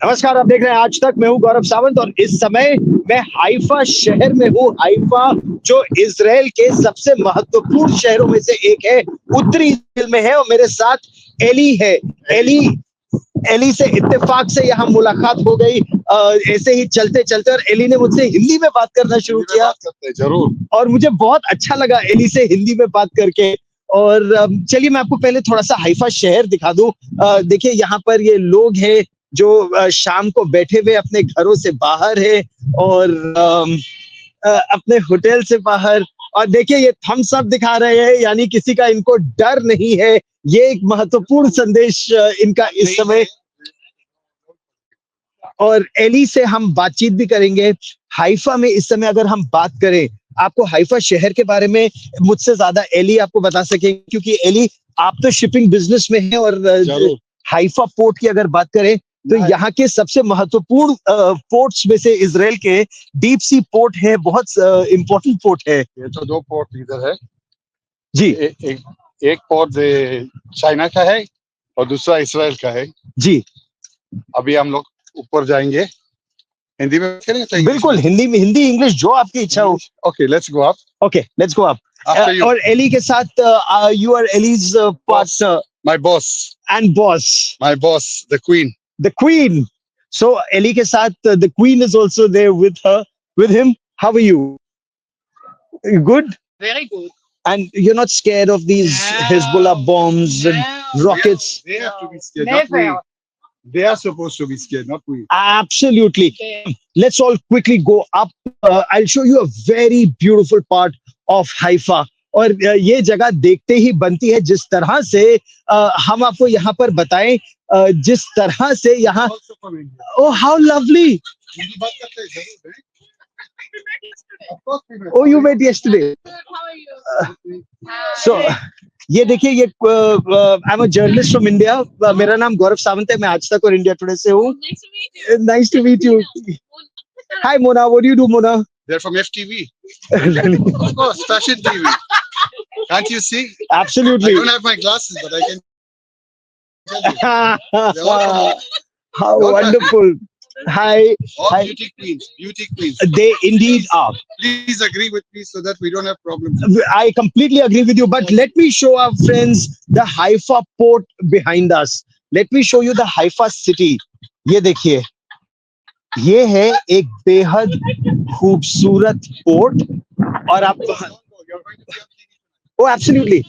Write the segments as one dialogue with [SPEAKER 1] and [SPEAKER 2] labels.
[SPEAKER 1] नमस्कार, आप देख रहे हैं आज तक। मैं हूं गौरव सावंत और इस समय मैं हाइफा शहर में हूं। हाइफा जो इजराइल के सबसे महत्वपूर्ण शहरों में से एक है, उत्तरी इजराइल में है। और मेरे साथ एली है। एली एली से इत्तेफाक से यहाँ मुलाकात हो गई, ऐसे ही चलते चलते, और एली ने मुझसे हिंदी में बात करना शुरू किया।
[SPEAKER 2] जरूर।
[SPEAKER 1] और मुझे बहुत अच्छा लगा एली से हिंदी में बात करके। और चलिए मैं आपको पहले थोड़ा सा हाइफा शहर दिखा दूं। देखिए यहाँ पर ये लोग हैं जो शाम को बैठे हुए अपने घरों से बाहर है और अपने होटल से बाहर। और देखिए ये थम्स अप दिखा रहे हैं, यानी किसी का इनको डर नहीं है। ये एक महत्वपूर्ण संदेश इनका इस समय। और एली से हम बातचीत भी करेंगे। हाइफा में इस समय अगर हम बात करें, आपको हाइफा शहर के बारे में मुझसे ज्यादा एली आपको बता सकेंगे, क्योंकि एली आप तो शिपिंग बिजनेस में है। और हाइफा पोर्ट की अगर बात करें तो यहाँ के सबसे महत्वपूर्ण पोर्ट्स में से इजराइल के डीप सी पोर्ट है, बहुत इंपॉर्टेंट पोर्ट है।
[SPEAKER 2] ये तो दो पोर्ट इधर है
[SPEAKER 1] जी।
[SPEAKER 2] एक पोर्ट चाइना का है और दूसरा इजराइल का है
[SPEAKER 1] जी।
[SPEAKER 2] अभी हम लोग ऊपर जाएंगे। हिंदी में करेंगे?
[SPEAKER 1] बिल्कुल, हिंदी में, हिंदी इंग्लिश जो आपकी इच्छा हो।
[SPEAKER 2] Okay, let's go up.
[SPEAKER 1] Okay, let's go up. और एली के साथ you are Eli's partner,
[SPEAKER 2] my boss
[SPEAKER 1] and boss,
[SPEAKER 2] my boss, the queen.
[SPEAKER 1] The Queen. So Ellie के साथ the Queen is also there with her, with him. How are you? You good?
[SPEAKER 3] Very good.
[SPEAKER 1] And you're not scared of these Hezbollah bombs and rockets?
[SPEAKER 2] They have to be scared, not
[SPEAKER 3] Never.
[SPEAKER 2] we. They are supposed to be scared, not we.
[SPEAKER 1] Absolutely.
[SPEAKER 3] Okay.
[SPEAKER 1] Let's all quickly go up. I'll show you a very beautiful part of Haifa. और ये जगह देखते ही बनती है, जिस तरह से हम आपको यहाँ पर बताएं, जिस तरह से यहाँ। Oh how lovely. Oh, you met yesterday.
[SPEAKER 3] How are you?
[SPEAKER 1] So ये देखिए, ये I am a journalist from India. मेरा नाम गौरव सावंत है। मैं आज तक और इंडिया टुडे से हूँ।
[SPEAKER 3] Nice to meet you.
[SPEAKER 1] Nice to meet you. Hi Mona, what do you do, Mona?
[SPEAKER 2] They're from FTV. Of course, fashion TV. Can't you see?
[SPEAKER 1] Absolutely.
[SPEAKER 2] I don't have my glasses, but I can tell you. They're all from
[SPEAKER 1] How wonderful. Hi.
[SPEAKER 2] all
[SPEAKER 1] Hi.
[SPEAKER 2] beauty queens. Beauty queens.
[SPEAKER 1] They indeed are.
[SPEAKER 2] Please agree with me so that we don't have problems.
[SPEAKER 1] I completely agree with you, but let me show our friends the Haifa port behind us. Let me show you the Haifa city. ये देखिए, ये है एक बेहद खूबसूरत port. और आप oh absolutely.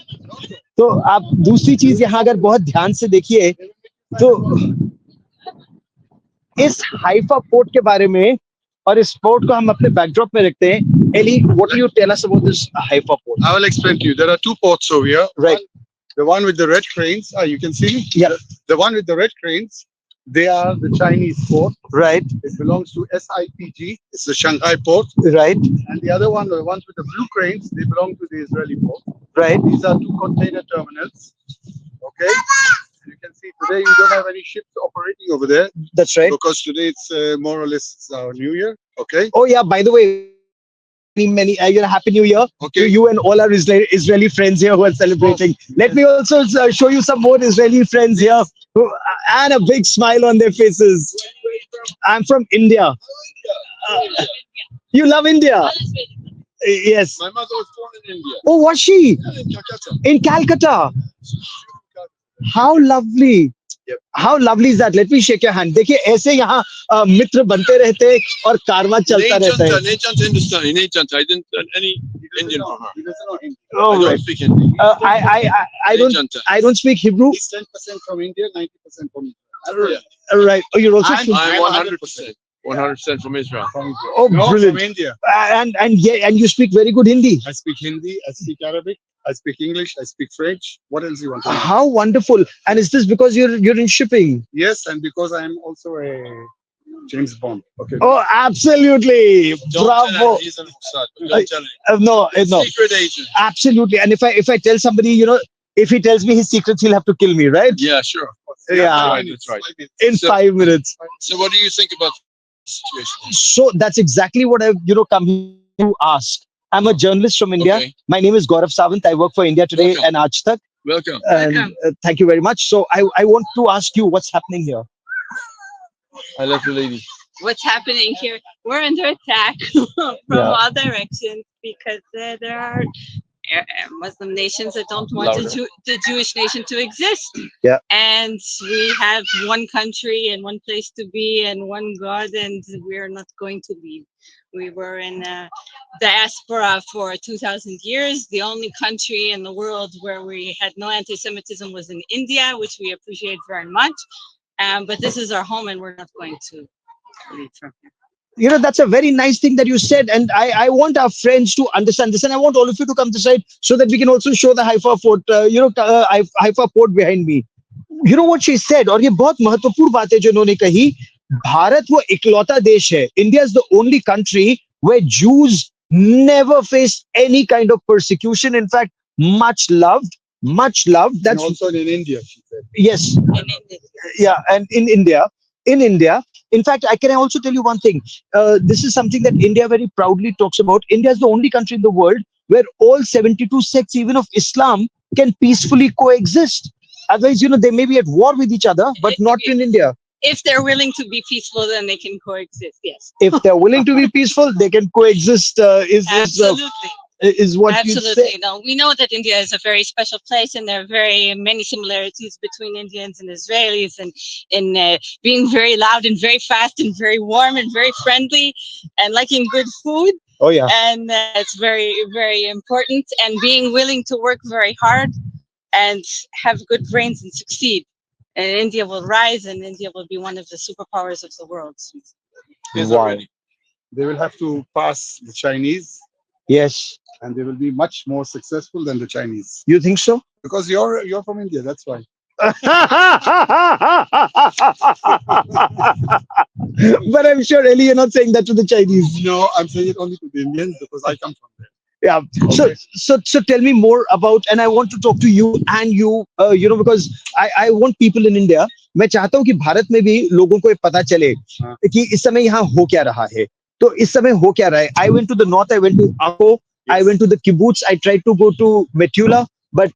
[SPEAKER 1] तो आप दूसरी चीज यहाँ अगर बहुत ध्यान से देखिए तो इस हाइफा पोर्ट के बारे में, और इस पोर्ट को हम अपने बैकड्रॉप में रखते हैं। Eli, what do you tell us about this Haifa port?
[SPEAKER 2] I will explain to you. There are two ports over here.
[SPEAKER 1] Right.
[SPEAKER 2] The one with the red cranes. You can see me?
[SPEAKER 1] Yeah.
[SPEAKER 2] The one with the red cranes, they are the Chinese port.
[SPEAKER 1] Right.
[SPEAKER 2] It belongs to SIPG. It's the Shanghai port.
[SPEAKER 1] Right.
[SPEAKER 2] And the other one, the ones with the blue cranes, they belong to the Israeli port.
[SPEAKER 1] Right.
[SPEAKER 2] These are two container terminals. Okay. You can see today you don't have any ships operating over there.
[SPEAKER 1] That's right.
[SPEAKER 2] Because today it's more or less New Year. Okay.
[SPEAKER 1] Oh yeah, by the way, many happy new year
[SPEAKER 2] Okay.
[SPEAKER 1] to you and all our Israeli friends here who are celebrating. Let me also show you some more Israeli friends here who, and a big smile on their faces. I'm from India. You love India? Yes.
[SPEAKER 2] My mother was born in India.
[SPEAKER 1] Oh, was she?
[SPEAKER 2] In Calcutta.
[SPEAKER 1] In Calcutta? How lovely.
[SPEAKER 2] Yep.
[SPEAKER 1] How lovely is that? Let me shake your hand. देखिए ऐसे यहाँ मित्र बनते रहते और कारवां चलता रहता है।
[SPEAKER 4] नहीं जानता हिंदुस्तानी, नहीं जानता। I didn't learn any Indian from her.
[SPEAKER 2] He doesn't know Hindi.
[SPEAKER 1] Oh,
[SPEAKER 4] I don't
[SPEAKER 1] right.
[SPEAKER 4] speak Hindi.
[SPEAKER 1] I don't speak Hebrew.
[SPEAKER 2] He's 10% from India, 90% from
[SPEAKER 1] Right. Oh, you're also
[SPEAKER 4] I'm 100%. 100% from Israel.
[SPEAKER 1] Oh,
[SPEAKER 2] no,
[SPEAKER 1] brilliant.
[SPEAKER 2] from India.
[SPEAKER 1] And you speak very good Hindi.
[SPEAKER 2] I speak Hindi, I speak Arabic, I speak English, I speak French. What else you want to know?
[SPEAKER 1] How wonderful. And is this because you're in shipping?
[SPEAKER 2] Yes, and because I am also a James Bond. Okay.
[SPEAKER 1] Oh, absolutely.
[SPEAKER 4] Don't
[SPEAKER 1] Bravo.
[SPEAKER 4] tell him he's a Mossad, but don't tell him.
[SPEAKER 1] No.
[SPEAKER 4] Secret agent.
[SPEAKER 1] Absolutely. And if I tell somebody, if he tells me his secrets, he'll have to kill me, right?
[SPEAKER 4] Yeah, sure.
[SPEAKER 1] Yeah.
[SPEAKER 4] That's right.
[SPEAKER 1] In
[SPEAKER 4] So-
[SPEAKER 1] 5 minutes.
[SPEAKER 4] So what do you think about the situation?
[SPEAKER 1] So that's exactly what I've come here to ask. I'm a journalist from India.
[SPEAKER 4] Okay.
[SPEAKER 1] My name is Gaurav Sawant. I work for India Today
[SPEAKER 4] Welcome.
[SPEAKER 1] and Aaj Tak.
[SPEAKER 4] Welcome.
[SPEAKER 1] And thank you very much. So I want to ask you what's happening here.
[SPEAKER 4] I left the lady.
[SPEAKER 3] what's happening here. We're under attack from
[SPEAKER 1] Yeah.
[SPEAKER 3] all directions because there are Muslim nations that don't want the Jewish nation to exist.
[SPEAKER 1] Yeah.
[SPEAKER 3] And we have one country and one place to be and one God, and we're not going to leave. We were in diaspora for 2,000 years. The only country in the world where we had no anti-Semitism was in India, which we appreciate very much. But this is our home, and we're not going to leave from here.
[SPEAKER 1] You know, that's a very nice thing that you said. And I want our friends to understand this. And I want all of you to come this side so that we can also show the Haifa fort, Haifa port behind me. You know what she said? और ये बहुत महत्वपूर्ण बात है जो उन्होंने कही. भारत वो इकलौता देश है. India is the only country where Jews never faced any kind of persecution. In fact, much loved.
[SPEAKER 2] And
[SPEAKER 1] That's
[SPEAKER 2] also in India, she said.
[SPEAKER 1] yes.
[SPEAKER 3] In India.
[SPEAKER 1] Yeah, and in India, in fact, I can also tell you one thing. This is something that India very proudly talks about. India is the only country in the world where all 72 sects, even of Islam, can peacefully coexist. Otherwise, you know, they may be at war with each other, but not in India.
[SPEAKER 3] If they're willing to be peaceful, then they can coexist. Yes.
[SPEAKER 1] If they're willing to be peaceful, they can coexist.
[SPEAKER 3] Absolutely.
[SPEAKER 1] Is what you
[SPEAKER 3] Absolutely.
[SPEAKER 1] say.
[SPEAKER 3] No, we know that India is a very special place, and there are very many similarities between Indians and Israelis, and in being very loud and very fast and very warm and very friendly, and liking good food.
[SPEAKER 1] Oh yeah.
[SPEAKER 3] And it's very, very important. And being willing to work very hard and have good brains and succeed. And India will rise, and India will be one of the superpowers of the world.
[SPEAKER 4] Yes,
[SPEAKER 1] Wow.
[SPEAKER 4] already.
[SPEAKER 2] They will have to pass the Chinese,
[SPEAKER 1] Yes.
[SPEAKER 2] and they will be much more successful than the Chinese.
[SPEAKER 1] You think so?
[SPEAKER 2] Because you're from India, that's why.
[SPEAKER 1] But I'm sure, Eli, you're not saying that to the Chinese.
[SPEAKER 2] No, I'm saying it only to the Indians because I come from there.
[SPEAKER 1] Yeah. So tell me more about, and I want to talk to you and you, because I want people in India. मैं चाहता हूँ कि भारत में भी लोगों को ये पता चले कि इस समय यहाँ हो क्या रहा है. तो इस समय हो क्या रहा है. I went to the north. I went to Akko. I went to the kibbutz. I tried to go to Metula, but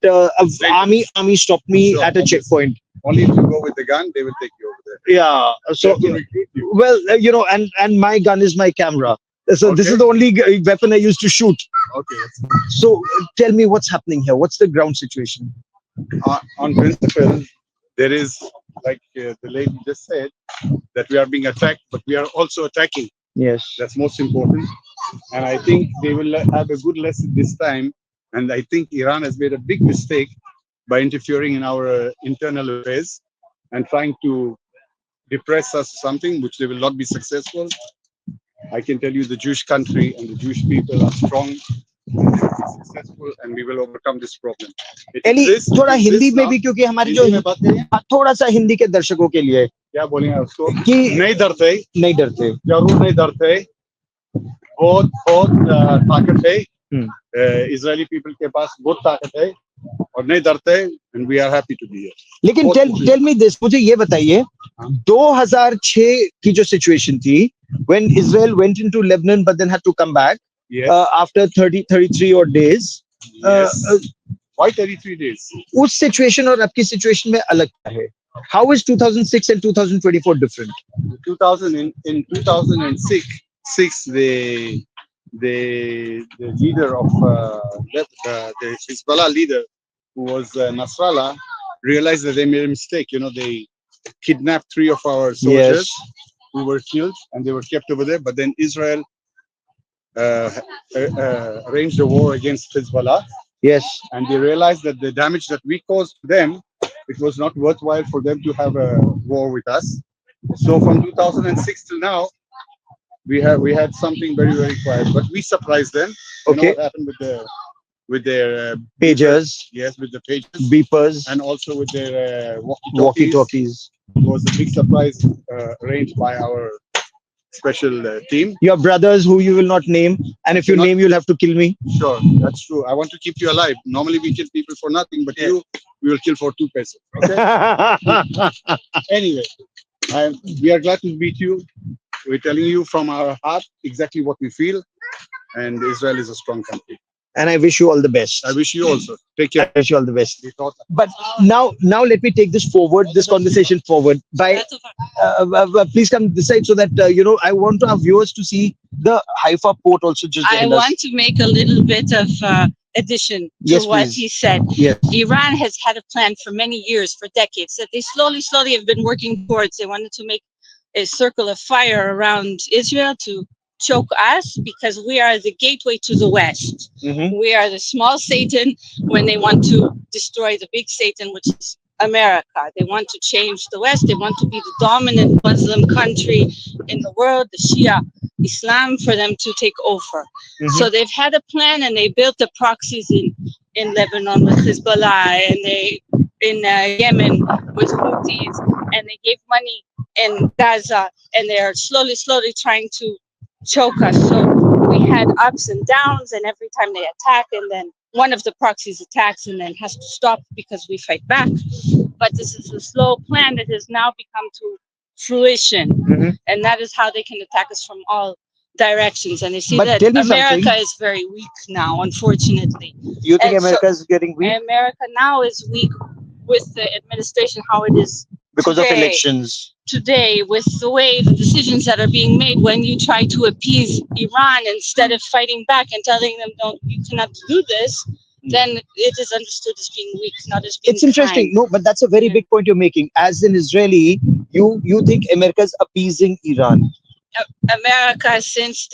[SPEAKER 1] army stopped me at a checkpoint.
[SPEAKER 2] Only if you go with the gun, they will take you over there.
[SPEAKER 1] Yeah. So
[SPEAKER 2] They have to recruit you.
[SPEAKER 1] well, and my gun is my camera. So this
[SPEAKER 2] Okay.
[SPEAKER 1] is the only weapon I used to shoot.
[SPEAKER 2] Okay.
[SPEAKER 1] So tell me what's happening here. What's the ground situation?
[SPEAKER 2] On principle, there is, like the lady just said, that we are being attacked, but we are also attacking.
[SPEAKER 1] Yes.
[SPEAKER 2] That's most important. And I think they will have a good lesson this time. And I think Iran has made a big mistake by interfering in our internal affairs and trying to depress us something which they will not be successful. I can tell you the Jewish country and the Jewish people are strong, and they will be successful, and we will overcome this problem.
[SPEAKER 1] Eli थोड़ा हिंदी में
[SPEAKER 2] now.
[SPEAKER 1] भी, क्योंकि हमारी जो
[SPEAKER 2] हिंदी में बात करिए।
[SPEAKER 1] थोड़ा सा हिंदी के दर्शकों के लिए
[SPEAKER 2] क्या बोलेंगे उसको
[SPEAKER 1] कि
[SPEAKER 2] नहीं डरते,
[SPEAKER 1] नहीं डरते,
[SPEAKER 2] जरूर नहीं डरते, बहुत ताकत है इजरायली पीपल के पास, बहुत ताकत है और नहीं डरते, and we are happy to be here.
[SPEAKER 1] लेकिन tell me this, मुझे ये बताइए 2006 की जो सिचुएशन थी, when Israel went into Lebanon but then had to come back
[SPEAKER 2] Yes.
[SPEAKER 1] after 33 odd days.
[SPEAKER 2] Yes. Why 33 days?
[SPEAKER 1] उस सिचुएशन और आपकी सिचुएशन में अलग क्या है? How is 2006 and 2024 different?
[SPEAKER 2] In 2006, the leader of the Hezbollah leader, who was Nasrallah, realized that they made a mistake. You know, they kidnapped 3 of our soldiers who were killed, and they were kept over there. But then Israel arranged a war against Hezbollah.
[SPEAKER 1] Yes.
[SPEAKER 2] And they realized that the damage that we caused to them, it was not worthwhile for them to have a war with us. So from 2006 till now, we had something very, very quiet, but we surprised them. You know what happened with their
[SPEAKER 1] Pagers.
[SPEAKER 2] Yes, with the pages,
[SPEAKER 1] Beepers,
[SPEAKER 2] and also with their
[SPEAKER 1] walkie-talkies.
[SPEAKER 2] It was a big surprise arranged by our special team.
[SPEAKER 1] Your brothers, who you will not name, and if you name, you'll have to kill me.
[SPEAKER 2] Sure, that's true. I want to keep you alive. Normally we kill people for nothing, but you, we will kill for 2 pesos. Okay. Anyway, we are glad to meet you. We're telling you from our heart exactly what we feel, and Israel is a strong country.
[SPEAKER 1] And I wish you all the best.
[SPEAKER 2] I wish you also. Take
[SPEAKER 1] I
[SPEAKER 2] care.
[SPEAKER 1] wish you all the best. But now let me take this forward, this conversation forward. By please come this side so that I want our viewers to see the Haifa port also just
[SPEAKER 3] I
[SPEAKER 1] behind us.
[SPEAKER 3] want to make a little bit of addition to
[SPEAKER 1] Yes,
[SPEAKER 3] what
[SPEAKER 1] please.
[SPEAKER 3] he said.
[SPEAKER 1] Yes.
[SPEAKER 3] Iran has had a plan for many years, for decades, that they slowly have been working towards. They wanted to make a circle of fire around Israel to choke us because we are the gateway to the West.
[SPEAKER 1] Mm-hmm.
[SPEAKER 3] We are the small Satan when they want to destroy the big Satan, which is America. They want to change the West. They want to be the dominant Muslim country in the world, the Shia Islam, for them to take over.
[SPEAKER 1] Mm-hmm.
[SPEAKER 3] So they've had a plan, and they built the proxies in Lebanon with Hezbollah, and they in Yemen with Houthis, and they gave money in Gaza, and they are slowly trying to choke us. So we had ups and downs, and every time they attack, and then one of the proxies attacks and then has to stop because we fight back. But this is a slow plan that has now become to fruition,
[SPEAKER 1] Mm-hmm.
[SPEAKER 3] and that is how they can attack us from all directions. And they see
[SPEAKER 1] But
[SPEAKER 3] that
[SPEAKER 1] tell me
[SPEAKER 3] America
[SPEAKER 1] something.
[SPEAKER 3] is very weak now, unfortunately.
[SPEAKER 1] You think
[SPEAKER 3] And so
[SPEAKER 1] America is getting weak
[SPEAKER 3] America now is weak with the administration, how it is
[SPEAKER 1] because of
[SPEAKER 3] today.
[SPEAKER 1] elections?
[SPEAKER 3] Today, with the way the decisions that are being made, when you try to appease Iran instead of fighting back and telling them, "No, you cannot do this," then it is understood as being weak, not as being
[SPEAKER 1] It's interesting.
[SPEAKER 3] kind.
[SPEAKER 1] No, but that's a very big point you're making. As an Israeli, you think America's appeasing Iran?
[SPEAKER 3] America, since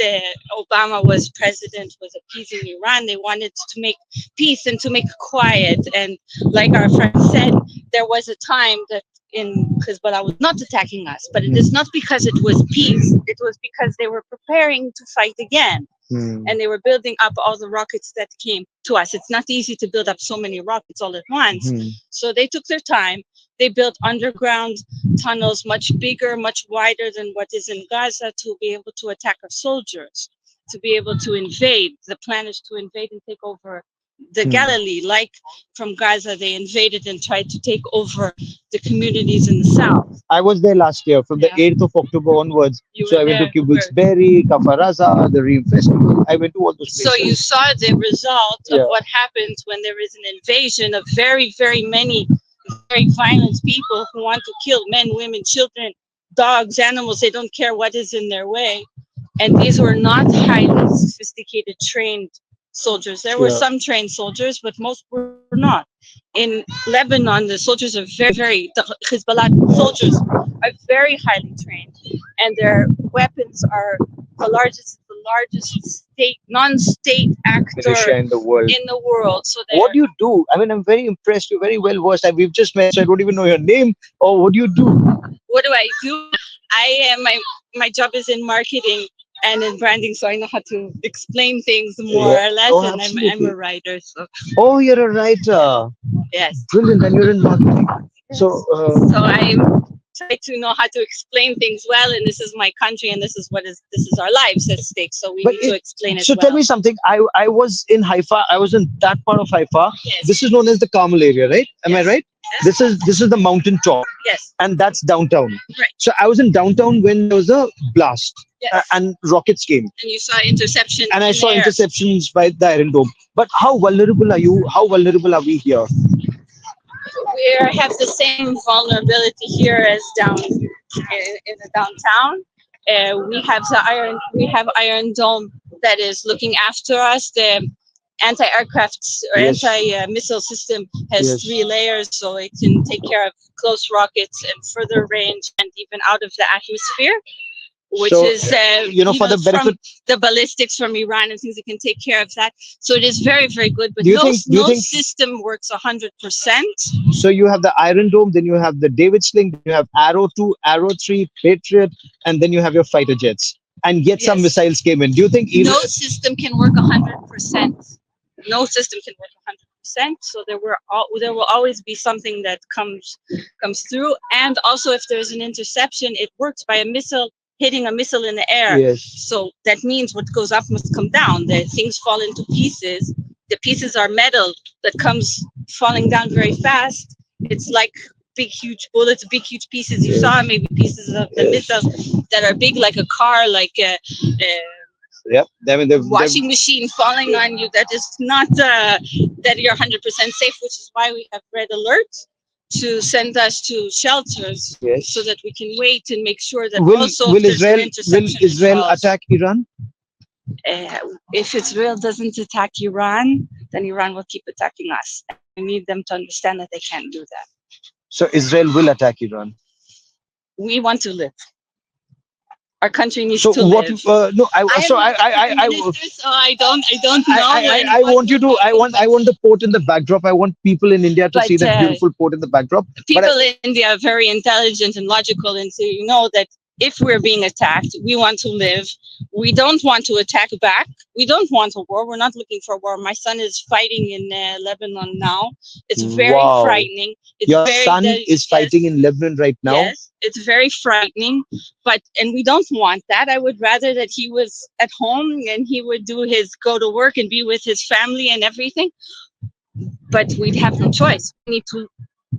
[SPEAKER 3] Obama was president, was appeasing Iran. They wanted to make peace and to make quiet. And like our friend said, there was a time that in Hezbollah was not attacking us, but it is not because it was peace. It was because they were preparing to fight again. And they were building up all the rockets that came to us. It's not easy to build up so many rockets all at once. So they took their time. They built underground tunnels, much bigger, much wider than what is in Gaza, to be able to attack our soldiers, to be able to invade. The plan is to invade and take over the Galilee. Like from Gaza, they invaded and tried to take over the communities in the south.
[SPEAKER 1] I was there last year from the 8th of October onwards.
[SPEAKER 3] You
[SPEAKER 1] So
[SPEAKER 3] were
[SPEAKER 1] I went to
[SPEAKER 3] there.
[SPEAKER 1] Kibbutz Berry, Kafaraza, the Reem Festival. I went to all those
[SPEAKER 3] So
[SPEAKER 1] places.
[SPEAKER 3] you saw the result
[SPEAKER 1] Yeah.
[SPEAKER 3] of what happens when there is an invasion of very, very many very violent people who want to kill men, women, children, dogs, animals. They don't care what is in their way. And these were not highly sophisticated, trained soldiers. There were
[SPEAKER 1] Yeah.
[SPEAKER 3] some trained soldiers, but most were not. In Lebanon, the soldiers are the Hezbollah soldiers are very highly trained, and their weapons are the largest state, non-state actor
[SPEAKER 1] Militia in the world.
[SPEAKER 3] in the world. So
[SPEAKER 1] What do you do? I mean, I'm very impressed. You're very well versed. We've just met, so I don't even know your name. Or what do you do?
[SPEAKER 3] what do I do? I am my job is in marketing and in branding, so I know how to explain things more
[SPEAKER 1] Yeah.
[SPEAKER 3] or less.
[SPEAKER 1] Oh,
[SPEAKER 3] And I'm
[SPEAKER 1] absolutely.
[SPEAKER 3] a writer, so
[SPEAKER 1] Oh, you're a writer.
[SPEAKER 3] yes.
[SPEAKER 1] Brilliant. And you're in marketing. So,
[SPEAKER 3] So I try to know how to explain things well, and this is my country, and this is our lives at stake. So we
[SPEAKER 1] but
[SPEAKER 3] need to explain it
[SPEAKER 1] so
[SPEAKER 3] well.
[SPEAKER 1] tell me something. I was in Haifa. I was in that part of Haifa.
[SPEAKER 3] Yes.
[SPEAKER 1] This is known as the Carmel area, right? Am I
[SPEAKER 3] Yes.
[SPEAKER 1] right?
[SPEAKER 3] Yes.
[SPEAKER 1] This is the mountain top,
[SPEAKER 3] Yes.
[SPEAKER 1] and that's downtown.
[SPEAKER 3] Right.
[SPEAKER 1] So I was in downtown when there was a blast,
[SPEAKER 3] Yes.
[SPEAKER 1] and rockets came,
[SPEAKER 3] And you saw interception.
[SPEAKER 1] and I
[SPEAKER 3] in
[SPEAKER 1] saw
[SPEAKER 3] there.
[SPEAKER 1] interceptions by the Iron Dome. But how vulnerable are you? How vulnerable are we here?
[SPEAKER 3] We have the same vulnerability here as down in the downtown. We have Iron Dome that is looking after us. The anti-aircraft or
[SPEAKER 1] Yes.
[SPEAKER 3] anti-missile system has
[SPEAKER 1] Yes.
[SPEAKER 3] 3 layers, so it can take care of close rockets and further range and even out of the atmosphere, which
[SPEAKER 1] So,
[SPEAKER 3] is
[SPEAKER 1] for the benefit.
[SPEAKER 3] from the ballistics from Iran and things that can take care of that. So it is very, very good. But
[SPEAKER 1] Do you
[SPEAKER 3] no
[SPEAKER 1] think-
[SPEAKER 3] system works 100%.
[SPEAKER 1] So you have the Iron Dome, then you have the David Sling, then you have Arrow 2, Arrow 3, Patriot, and then you have your fighter jets. And yet some
[SPEAKER 3] Yes.
[SPEAKER 1] missiles came in. Do you think
[SPEAKER 3] No system can work 100%. No system can work 100%. So there will always be something that comes through. And also, if there's an interception, it works by a missile hitting a missile in the air.
[SPEAKER 1] Yes.
[SPEAKER 3] So that means what goes up must come down. The things fall into pieces. The pieces are metal that comes falling down very fast. It's like big, huge bullets, big, huge pieces. You saw maybe pieces of the missiles that are big like a car, like
[SPEAKER 1] Yeah, I mean,
[SPEAKER 3] washing machine falling on you, that is not that you're 100% safe, which is why we have red alert to send us to shelters
[SPEAKER 1] yes.
[SPEAKER 3] so that we can wait and make sure that
[SPEAKER 1] Will
[SPEAKER 3] also if
[SPEAKER 1] will
[SPEAKER 3] there's an
[SPEAKER 1] Israel will
[SPEAKER 3] interception it
[SPEAKER 1] Israel
[SPEAKER 3] falls.
[SPEAKER 1] attack Iran?
[SPEAKER 3] If Israel doesn't attack Iran, then Iran will keep attacking us. And we need them to understand that they can't do that.
[SPEAKER 1] So Israel will attack Iran.
[SPEAKER 3] We want to live. Our country needs
[SPEAKER 1] So
[SPEAKER 3] to
[SPEAKER 1] what?
[SPEAKER 3] live.
[SPEAKER 1] No,
[SPEAKER 3] I am not the prime minister, so I don't know. And
[SPEAKER 1] I
[SPEAKER 3] what
[SPEAKER 1] want you
[SPEAKER 3] will
[SPEAKER 1] to.
[SPEAKER 3] happen,
[SPEAKER 1] I want the port in the backdrop. I want people in India to see
[SPEAKER 3] but
[SPEAKER 1] that beautiful port in the backdrop. But
[SPEAKER 3] people in India are very intelligent and logical, and so you know that if we're being attacked, we want to live. We don't want to attack back. We don't want a war. We're not looking for war. My son is fighting in Lebanon now. It's very
[SPEAKER 1] wow,
[SPEAKER 3] frightening. It's
[SPEAKER 1] your
[SPEAKER 3] very
[SPEAKER 1] son is
[SPEAKER 3] yes,
[SPEAKER 1] fighting in Lebanon right now.
[SPEAKER 3] yes. It's very frightening. And we don't want that. I would rather that he was at home and he would go to work and be with his family and everything. But we'd have no choice. We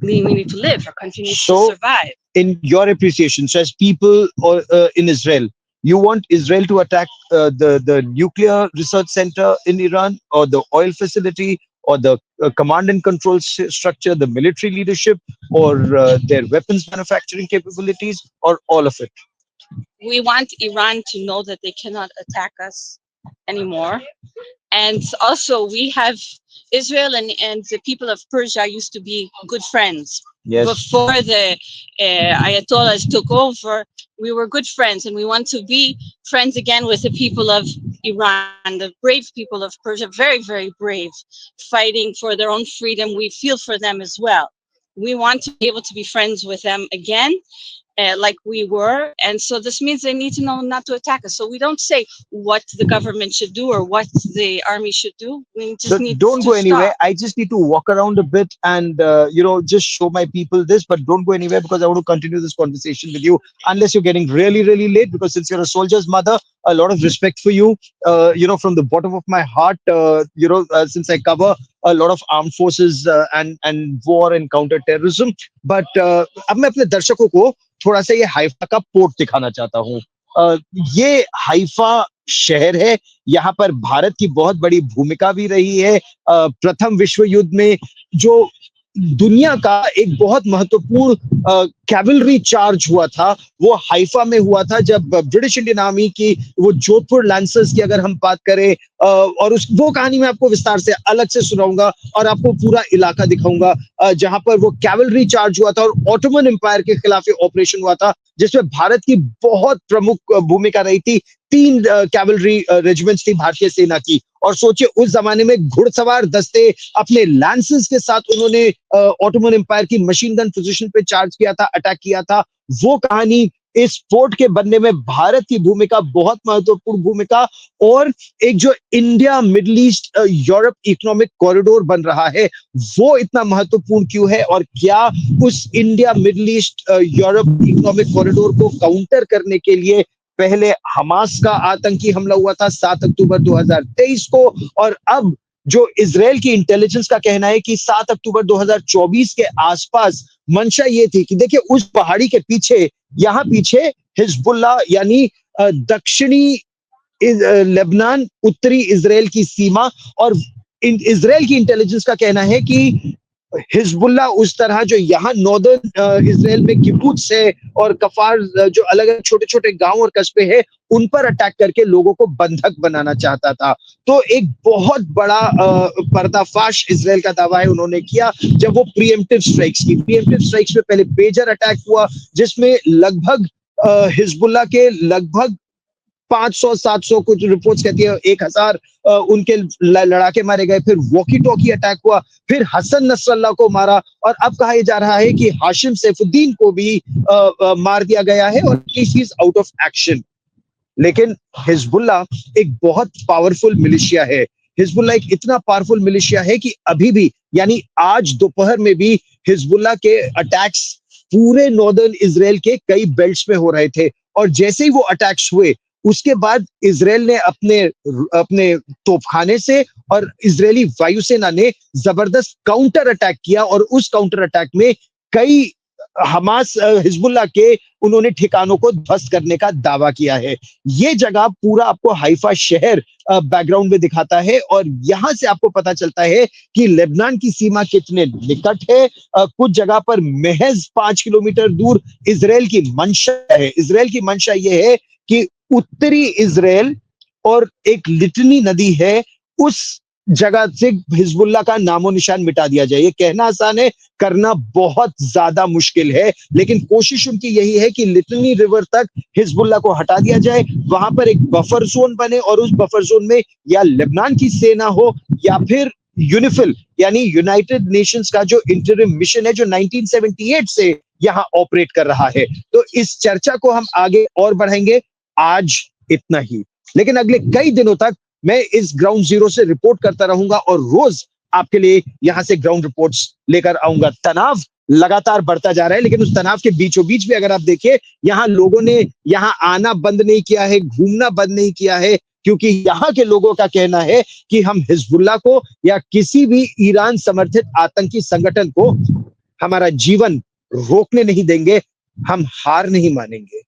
[SPEAKER 3] need to live. Our country needs to
[SPEAKER 1] So,
[SPEAKER 3] survive.
[SPEAKER 1] in your appreciation, so as people or in Israel, you want Israel to attack the nuclear research center in Iran, or the oil facility, or the command and control structure, the military leadership, or their weapons manufacturing capabilities, or all of it.
[SPEAKER 3] We want Iran to know that they cannot attack us anymore. And also, we have Israel and the people of Persia used to be good friends.
[SPEAKER 1] Yes.
[SPEAKER 3] Before the Ayatollahs took over, we were good friends, and we want to be friends again with the people of Iran, the brave people of Persia, very, very brave, fighting for their own freedom. We feel for them as well. We want to be able to be friends with them again, like we were. And so this means they need to know not to attack us. So we don't say what the government should do or what the army should do. We just
[SPEAKER 1] So
[SPEAKER 3] need
[SPEAKER 1] don't
[SPEAKER 3] to
[SPEAKER 1] go anywhere.
[SPEAKER 3] stop.
[SPEAKER 1] I just need to walk around a bit and just show my people this. But don't go anywhere, because I want to continue this conversation with you. Unless you're getting really, really late, because since you're a soldier's mother, a lot of respect for you. From the bottom of my heart. Since I cover a lot of armed forces and war and counter terrorism. But अब मैं अपने दर्शकों को थोड़ा सा ये Haifa का port दिखाना चाहता हूँ. ये हाइफा शहर है. यहाँ पर भारत की बहुत बड़ी भूमिका भी रही है. प्रथम विश्व युद्ध में जो दुनिया का एक बहुत महत्वपूर्ण कैवलरी चार्ज हुआ था, वो हाइफा में हुआ था, जब ब्रिटिश इंडियन आर्मी की वो जोधपुर लैंसर्स की अगर हम बात करें, और वो कहानी मैं आपको विस्तार से अलग से सुनाऊंगा और आपको पूरा इलाका दिखाऊंगा जहां पर वो कैवलरी चार्ज हुआ था और ऑटोमन एम्पायर के खिलाफ ऑपरेशन हुआ था, जिसमें भारत की बहुत प्रमुख भूमिका रही थी. 3 कैवलरी रेजिमेंट्स थी भारतीय सेना की. और सोचिए, उस जमाने में घुड़सवार दस्ते अपने लैंसेस के साथ उन्होंने ऑटोमन एम्पायर की मशीन गन पोजीशन पे चार्ज किया था, अटैक किया था. वो कहानी, इस फोर्ट के बनने में भारत की भूमिका, बहुत महत्वपूर्ण भूमिका. और एक जो India middle east Europe economic corridor बन रहा है, वो इतना महत्वपूर्ण क्यों है, और क्या उस India middle east Europe economic corridor को काउंटर करने के लिए पहले हमास का आतंकी हमला हुआ था 7 अक्टूबर 2023 को, और अब जो इजराइल की इंटेलिजेंस का कहना है कि 7 अक्टूबर 2024 के आसपास मंशा ये थी कि देखिए, उस पहाड़ी के पीछे, यहाँ पीछे हिजबुल्लाह, यानी दक्षिणी लेबनान, उत्तरी इजराइल की सीमा, और इजराइल की इंटेलिजेंस का कहना है कि हिजबुल्लाह उस तरह जो यहाँ नॉर्दर्न इजराइल में किबुत्स है और कफार, जो अलग अलग छोटे छोटे गांव और कस्बे हैं, उन पर अटैक करके लोगों को बंधक बनाना चाहता था. तो एक बहुत बड़ा पर्दाफाश इजराइल का दावा है उन्होंने किया जब वो प्रीएम्प्टिव स्ट्राइक्स में पहले पेजर अटैक हुआ, जिसमें लगभग हिजबुल्लाह के लगभग 500-700, कुछ रिपोर्ट्स कहती है 1000 उनके लड़ाके मारे गए. फिर वॉकी टॉकी अटैक हुआ, फिर हसन नसरल्लाह को मारा, और अब कहा जा रहा है कि हाशिम सैफुद्दीन को भी मार दिया गया है, और he is out of action. लेकिन हिजबुल्लाह एक बहुत पावरफुल मिलिशिया है. हिजबुल्लाह एक इतना पावरफुल मिलिशिया है कि अभी भी, यानी आज दोपहर में भी हिजबुल्लाह के अटैक्स पूरे नॉर्दर्न इजराइल के कई बेल्ट्स में हो रहे थे. और जैसे ही वो अटैक्स हुए, उसके बाद इजराइल ने अपने तोपखाने से और इजरायली वायुसेना ने जबरदस्त काउंटर अटैक किया, और उस काउंटर अटैक में कई हमास हिजबुल्लाह के उन्होंने ठिकानों को ध्वस्त करने का दावा किया है। ये जगह पूरा आपको हाइफा शहर बैकग्राउंड में दिखाता है और यहां से आपको पता चलता है कि लेबनान की सीमा कितने निकट है। कुछ जगह पर महज 5 किलोमीटर दूर इजराइल की मंशा है। इजराइल की मंशा ये है कि उत्तरी इजराइल और एक लिटनी नदी है, उस जगह से हिजबुल्लाह का नामो निशान मिटा दिया जाए। ये कहना आसान है, करना बहुत ज्यादा मुश्किल है, लेकिन कोशिश उनकी यही है कि लिटनी रिवर तक हिजबुल्लाह को हटा दिया जाए, वहां पर एक बफर जोन बने और उस बफर जोन में या लेबनान की सेना हो या फिर यूनिफिल यानी यूनाइटेड नेशंस का जो इंटरिम मिशन है जो 1978 से यहां ऑपरेट कर रहा है। तो इस चर्चा को हम आगे और बढ़ाएंगे। आज इतना ही, लेकिन अगले कई दिनों तक मैं इस ग्राउंड जीरो से रिपोर्ट करता रहूंगा और रोज आपके लिए यहां से ग्राउंड रिपोर्ट्स लेकर आऊंगा। तनाव लगातार बढ़ता जा रहा है, लेकिन उस तनाव के बीचों बीच भी अगर आप देखिए, यहाँ लोगों ने यहाँ आना बंद नहीं किया है, घूमना बंद नहीं किया है, क्योंकि यहाँ के लोगों का कहना है कि हम हिजबुल्लाह को या किसी भी ईरान समर्थित आतंकी संगठन को हमारा जीवन रोकने नहीं देंगे, हम हार नहीं मानेंगे।